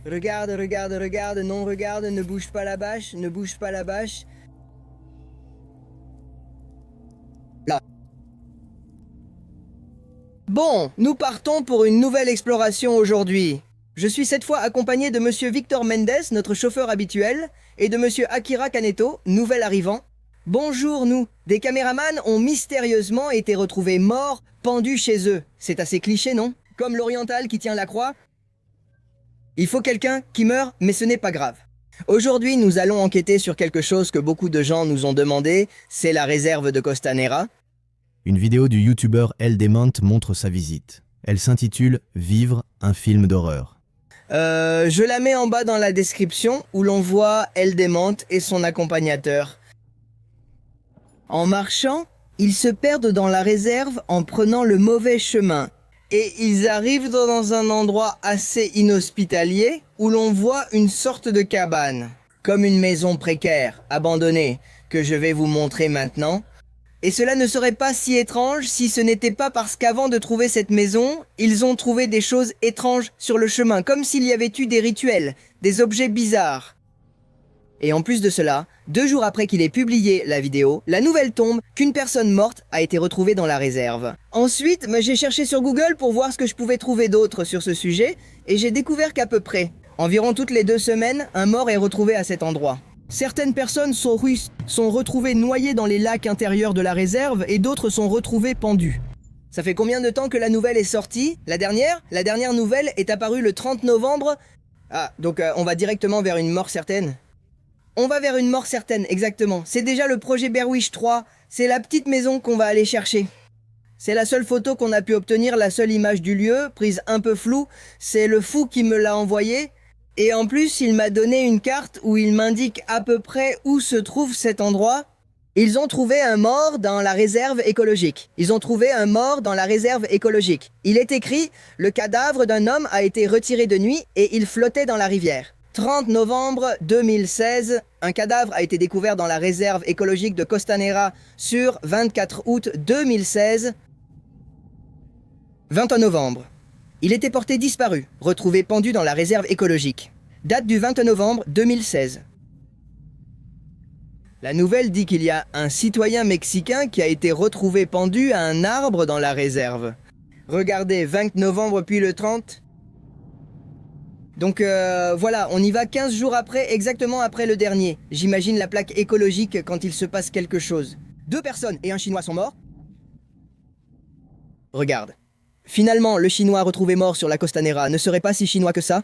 Regarde, regarde, regarde, non regarde, ne bouge pas la bâche, ne bouge pas la bâche. Là. Bon, nous partons pour une nouvelle exploration aujourd'hui. Je suis cette fois accompagné de Monsieur Victor Mendes, notre chauffeur habituel, et de Monsieur Akira Kaneto, nouvel arrivant. Bonjour nous. Des caméramans ont mystérieusement été retrouvés morts, pendus chez eux. C'est assez cliché, non? Comme l'oriental qui tient la croix. Il faut quelqu'un qui meurt, mais ce n'est pas grave. Aujourd'hui, nous allons enquêter sur quelque chose que beaucoup de gens nous ont demandé, c'est la réserve de Costanera. Une vidéo du youtubeur El Demant montre sa visite. Elle s'intitule « Vivre, un film d'horreur ». Je la mets en bas dans la description où l'on voit El Demant et son accompagnateur. En marchant, ils se perdent dans la réserve en prenant le mauvais chemin. Et ils arrivent dans un endroit assez inhospitalier où l'on voit une sorte de cabane, comme une maison précaire, abandonnée, que je vais vous montrer maintenant. Et cela ne serait pas si étrange si ce n'était pas parce qu'avant de trouver cette maison, ils ont trouvé des choses étranges sur le chemin, comme s'il y avait eu des rituels, des objets bizarres. Et en plus de cela, 2 jours après qu'il ait publié la vidéo, la nouvelle tombe qu'une personne morte a été retrouvée dans la réserve. Ensuite, j'ai cherché sur Google pour voir ce que je pouvais trouver d'autre sur ce sujet, et j'ai découvert qu'à peu près, environ toutes les 2 semaines, un mort est retrouvé à cet endroit. Certaines personnes sont retrouvées noyées dans les lacs intérieurs de la réserve, et d'autres sont retrouvées pendues. Ça fait combien de temps que la nouvelle est sortie? La dernière nouvelle est apparue le 30 novembre. Ah, donc on va directement vers une mort certaine. On va vers une mort certaine, exactement. C'est déjà le projet Blair Witch 3. C'est la petite maison qu'on va aller chercher. C'est la seule photo qu'on a pu obtenir, la seule image du lieu, prise un peu floue. C'est le fou qui me l'a envoyé. Et en plus, il m'a donné une carte où il m'indique à peu près où se trouve cet endroit. Ils ont trouvé un mort dans la réserve écologique. Il est écrit « Le cadavre d'un homme a été retiré de nuit et il flottait dans la rivière ». 30 novembre 2016, un cadavre a été découvert dans la réserve écologique de Costanera sur 24 août 2016. 21 novembre. Il était porté disparu, retrouvé pendu dans la réserve écologique. Date du 20 novembre 2016. La nouvelle dit qu'il y a un citoyen mexicain qui a été retrouvé pendu à un arbre dans la réserve. Regardez, 20 novembre puis le 30. Donc voilà, on y va 15 jours après, exactement après le dernier. J'imagine la plaque écologique quand il se passe quelque chose. 2 personnes et un Chinois sont morts. Regarde. Finalement, le Chinois retrouvé mort sur la Costanera ne serait pas si chinois que ça?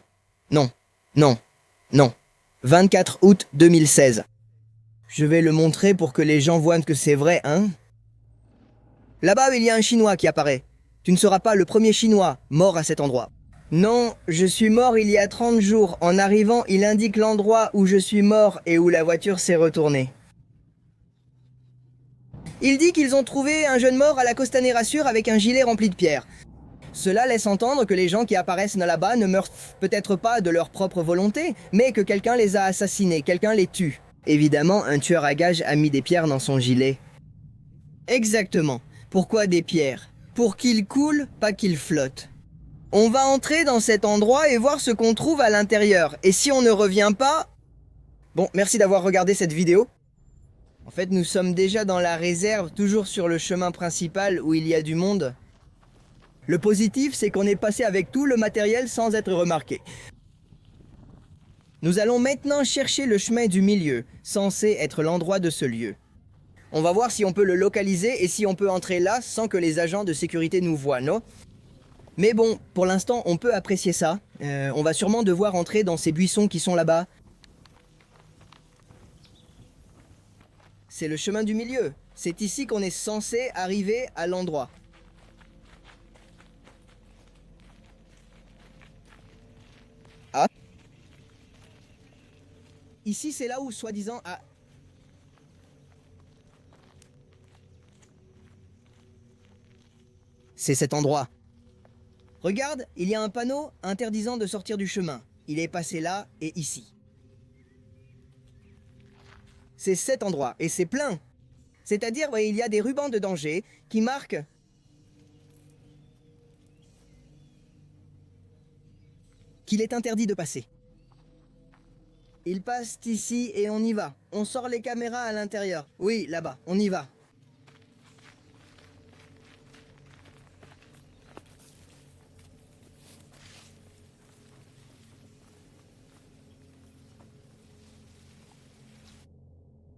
Non, non, non. 24 août 2016. Je vais le montrer pour que les gens voient que c'est vrai, hein? Là-bas, il y a un Chinois qui apparaît. Tu ne seras pas le premier Chinois mort à cet endroit. Non, je suis mort il y a 30 jours. En arrivant, il indique l'endroit où je suis mort et où la voiture s'est retournée. Il dit qu'ils ont trouvé un jeune mort à la Costanera Sur avec un gilet rempli de pierres. Cela laisse entendre que les gens qui apparaissent là-bas ne meurent peut-être pas de leur propre volonté, mais que quelqu'un les a assassinés, quelqu'un les tue. Évidemment, un tueur à gages a mis des pierres dans son gilet. Exactement. Pourquoi des pierres? Pour qu'il coule, pas qu'il flotte. On va entrer dans cet endroit et voir ce qu'on trouve à l'intérieur. Et si on ne revient pas... Bon, merci d'avoir regardé cette vidéo. En fait, nous sommes déjà dans la réserve, toujours sur le chemin principal où il y a du monde. Le positif, c'est qu'on est passé avec tout le matériel sans être remarqué. Nous allons maintenant chercher le chemin du milieu, censé être l'endroit de ce lieu. On va voir si on peut le localiser et si on peut entrer là sans que les agents de sécurité nous voient, non? Mais bon, pour l'instant, on peut apprécier ça. On va sûrement devoir entrer dans ces buissons qui sont là-bas. C'est le chemin du milieu. C'est ici qu'on est censé arriver à l'endroit. Ah. Ici, c'est là où, soi-disant... Ah. C'est cet endroit. Regarde, il y a un panneau interdisant de sortir du chemin. Il est passé là et ici. C'est cet endroit, et c'est plein. C'est-à-dire, il y a des rubans de danger qui marquent qu'il est interdit de passer. Il passe ici et on y va. On sort les caméras à l'intérieur. Oui, là-bas, on y va.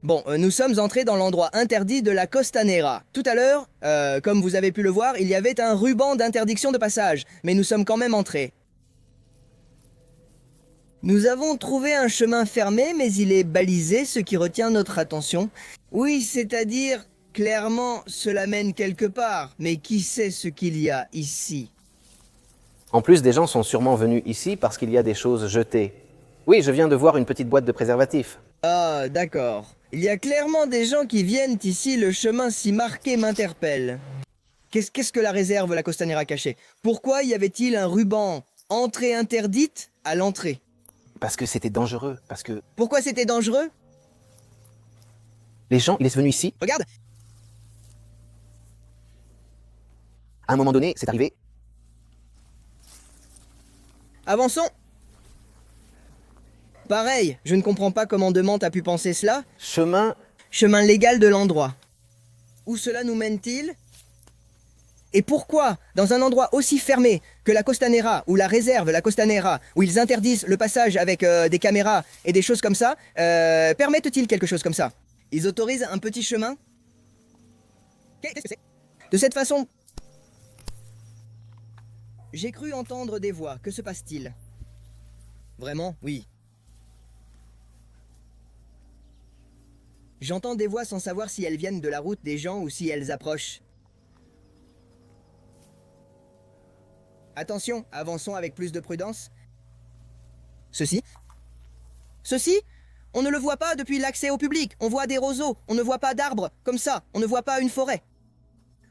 Bon, nous sommes entrés dans l'endroit interdit de la Costanera. Tout à l'heure, comme vous avez pu le voir, il y avait un ruban d'interdiction de passage, mais nous sommes quand même entrés. Nous avons trouvé un chemin fermé, mais il est balisé, ce qui retient notre attention. Oui, c'est-à-dire, clairement, cela mène quelque part, mais qui sait ce qu'il y a ici? En plus, des gens sont sûrement venus ici parce qu'il y a des choses jetées. Oui, je viens de voir une petite boîte de préservatifs. Ah, d'accord. Il y a clairement des gens qui viennent ici, le chemin si marqué m'interpelle. Qu'est-ce que la réserve, la Costanera cachée? Pourquoi y avait-il un ruban entrée interdite à l'entrée? Parce que c'était dangereux, parce que Pourquoi c'était dangereux? les gens, ils sont venus ici. Regarde, À un moment donné, c'est arrivé. avançons. Pareil, je ne comprends pas comment Demante a pu penser cela. Chemin, Chemin légal de l'endroit. Où cela nous mène-t-il? Et pourquoi, dans un endroit aussi fermé que la Costanera, ou la réserve la Costanera, où ils interdisent le passage avec des caméras et des choses comme ça, permettent-ils quelque chose comme ça? Ils autorisent un petit chemin? Qu'est-ce que c'est? De cette façon... J'ai cru entendre des voix. Que se passe-t-il? Vraiment? Oui. J'entends des voix sans savoir si elles viennent de la route des gens ou si elles approchent. Attention, avançons avec plus de prudence. Ceci? Ceci? On ne le voit pas depuis l'accès au public. On voit des roseaux, on ne voit pas d'arbres, comme ça, on ne voit pas une forêt.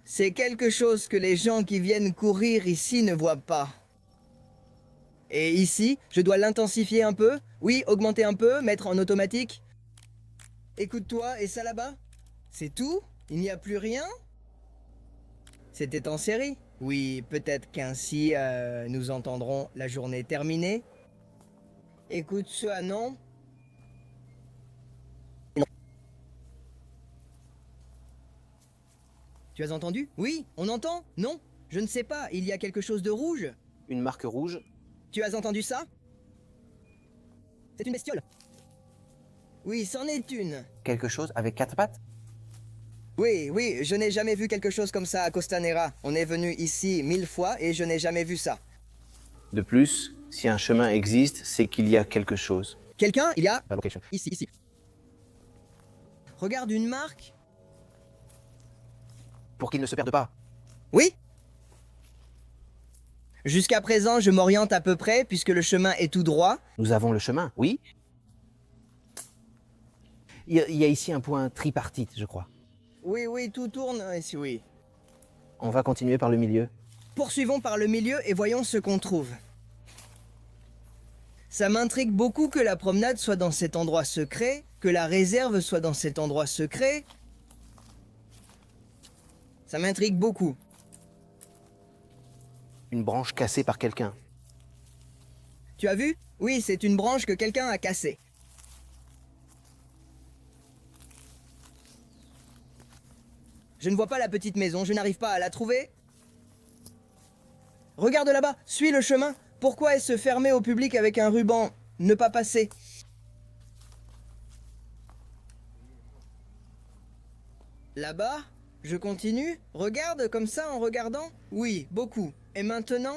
C'est quelque chose que les gens qui viennent courir ici ne voient pas. Et ici, je dois l'intensifier un peu. Oui, augmenter un peu, mettre en automatique. Écoute-toi, et ça là-bas? C'est tout? Il n'y a plus rien? C'était en série? Oui, peut-être qu'ainsi nous entendrons la journée terminée. Écoute ça, non? Non. Tu as entendu? Oui, on entend? Non? Je ne sais pas, il y a quelque chose de rouge? une marque rouge. Tu as entendu ça? C'est une bestiole. Oui, c'en est une. Quelque chose avec 4 pattes. Oui, oui, je n'ai jamais vu quelque chose comme ça à Costanera. On est venu ici 1000 fois et je n'ai jamais vu ça. De plus, si un chemin existe, c'est qu'il y a quelque chose. Quelqu'un? Il y a... La location. Ici, ici. Regarde une marque. Pour qu'il ne se perde pas. Oui? Jusqu'à présent, je m'oriente à peu près puisque le chemin est tout droit. Nous avons le chemin, oui. Il y a ici un point tripartite, je crois. Oui, oui, tout tourne ici, oui. On va continuer par le milieu. Poursuivons par le milieu et voyons ce qu'on trouve. Ça m'intrigue beaucoup que la promenade soit dans cet endroit secret, que la réserve soit dans cet endroit secret. Ça m'intrigue beaucoup. Une branche cassée par quelqu'un. Tu as vu? Oui, c'est une branche que quelqu'un a cassée. Je ne vois pas la petite maison, je n'arrive pas à la trouver. Regarde là-bas, suis le chemin. Pourquoi est-ce fermé au public avec un ruban? Ne pas passer. Là-bas? Je continue? Regarde comme ça en regardant? Oui, beaucoup. Et maintenant?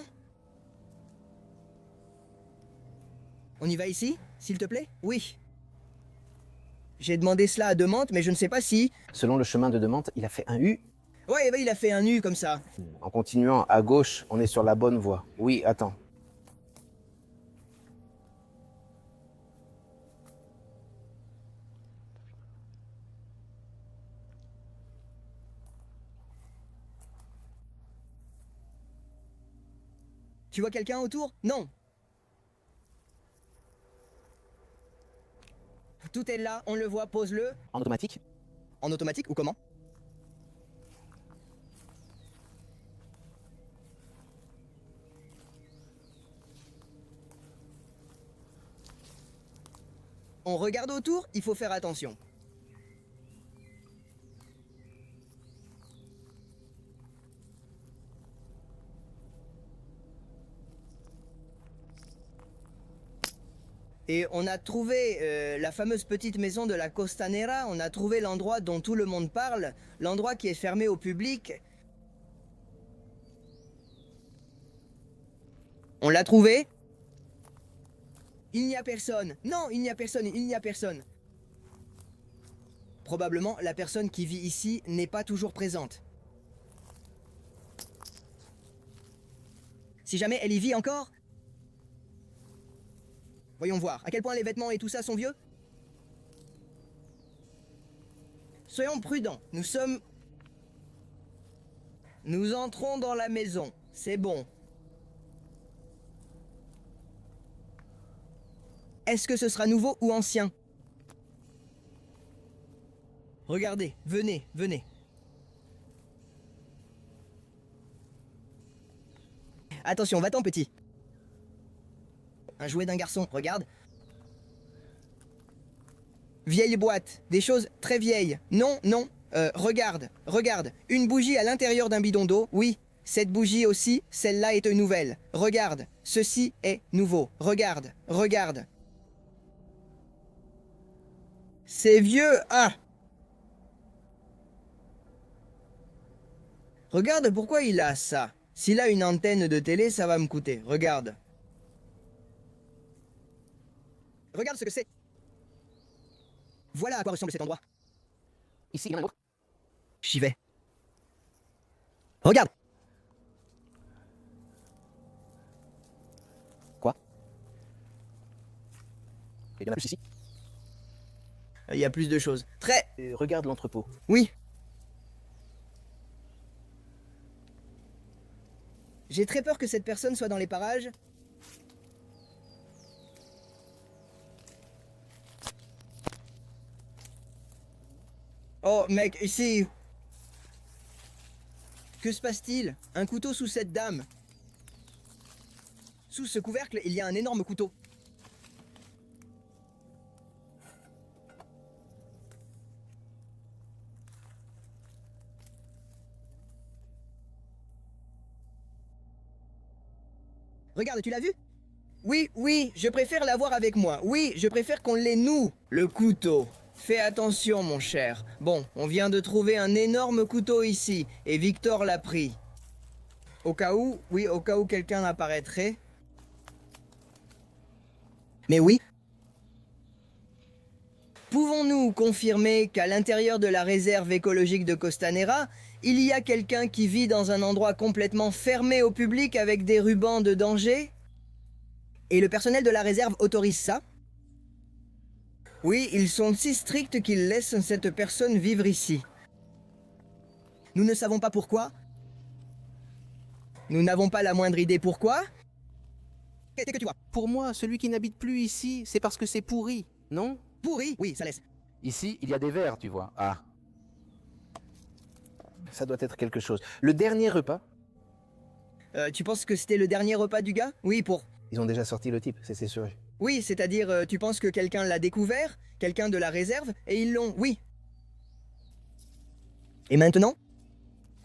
On y va ici, s'il te plaît? Oui. J'ai demandé cela à Demante, mais je ne sais pas si... Selon le chemin de Demante, il a fait un U. Ouais, il a fait un U comme ça. En continuant à gauche, on est sur la bonne voie. Oui, attends. Tu vois quelqu'un autour? Non. Tout est là, on le voit, pose-le. En automatique. En automatique ou comment? On regarde autour, il faut faire attention. Et on a trouvé la fameuse petite maison de la Costanera, on a trouvé l'endroit dont tout le monde parle, l'endroit qui est fermé au public. On l'a trouvé? Il n'y a personne. Non, il n'y a personne, il n'y a personne. Probablement, la personne qui vit ici n'est pas toujours présente. Si jamais elle y vit encore? Voyons voir, à quel point les vêtements et tout ça sont vieux? Soyons prudents, Nous entrons dans la maison, c'est bon. Est-ce que ce sera nouveau ou ancien? Regardez, venez, venez. Attention, va-t'en petit. Un jouet d'un garçon, regarde. Vieille boîte, des choses très vieilles. Non, non, regarde, regarde. Une bougie à l'intérieur d'un bidon d'eau, oui. Cette bougie aussi, celle-là est nouvelle. Regarde, ceci est nouveau. Regarde, regarde. C'est vieux, ah! Regarde pourquoi il a ça. S'il a une antenne de télé, ça va me coûter. Regarde. Regarde ce que c'est. Voilà à quoi ressemble cet endroit. Ici, il y en a un autre. J'y vais. Regarde. Quoi? Il y en a plus ici. Il y a plus de choses. Très... Regarde l'entrepôt. Oui. J'ai très peur que cette personne soit dans les parages. Oh, mec, ici... Que se passe-t-il? Un couteau sous cette dame. Sous ce couvercle, il y a un énorme couteau. Regarde, tu l'as vu? Oui, oui, je préfère l'avoir avec moi. Oui, je préfère qu'on l'ait nous, le couteau. Fais attention, mon cher. Bon, on vient de trouver un énorme couteau ici, et Victor l'a pris. Au cas où, oui, au cas où quelqu'un apparaîtrait. Mais oui. Pouvons-nous confirmer qu'à l'intérieur de la réserve écologique de Costanera, il y a quelqu'un qui vit dans un endroit complètement fermé au public avec des rubans de danger? Et le personnel de la réserve autorise ça? Oui, ils sont si stricts qu'ils laissent cette personne vivre ici. Nous ne savons pas pourquoi. Nous n'avons pas la moindre idée pourquoi. Qu'est-ce que tu vois? Pour moi, celui qui n'habite plus ici, c'est parce que c'est pourri, non? Pourri? Oui, ça laisse. Ici, il y a des vers, tu vois. Ah. Ça doit être quelque chose. Le dernier repas, Tu penses que c'était le dernier repas du gars? Oui, pour... ils ont déjà sorti le type, c'est sûr. Oui, c'est-à-dire, tu penses que quelqu'un l'a découvert? Quelqu'un de la réserve? Et ils l'ont... Oui. Et maintenant?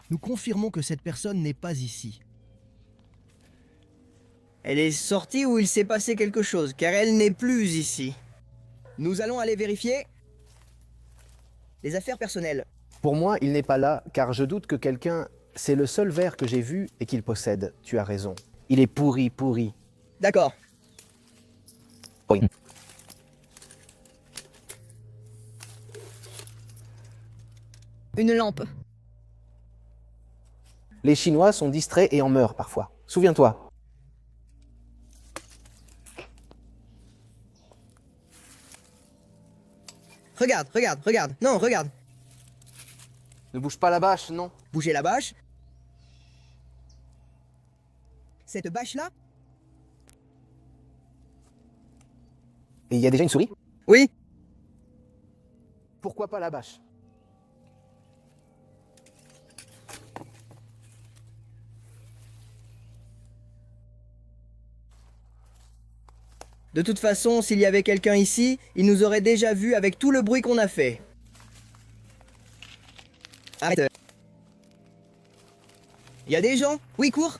Nous confirmons que cette personne n'est pas ici. Elle est sortie ou il s'est passé quelque chose, car elle n'est plus ici. Nous allons aller vérifier... les affaires personnelles. Pour moi, il n'est pas là, car je doute que quelqu'un... C'est le seul verre que j'ai vu et qu'il possède. Tu as raison. Il est pourri, pourri. D'accord. Oui. Une lampe. Les Chinois sont distraits et en meurent parfois. Souviens-toi. Regarde, regarde, regarde. Non, regarde. Ne bouge pas la bâche, non? Bougez la bâche. Cette bâche-là? Et il y a déjà une souris? Oui. Pourquoi pas la bâche? De toute façon, s'il y avait quelqu'un ici, il nous aurait déjà vu avec tout le bruit qu'on a fait. Arrête. Il y a des gens? Oui, cours.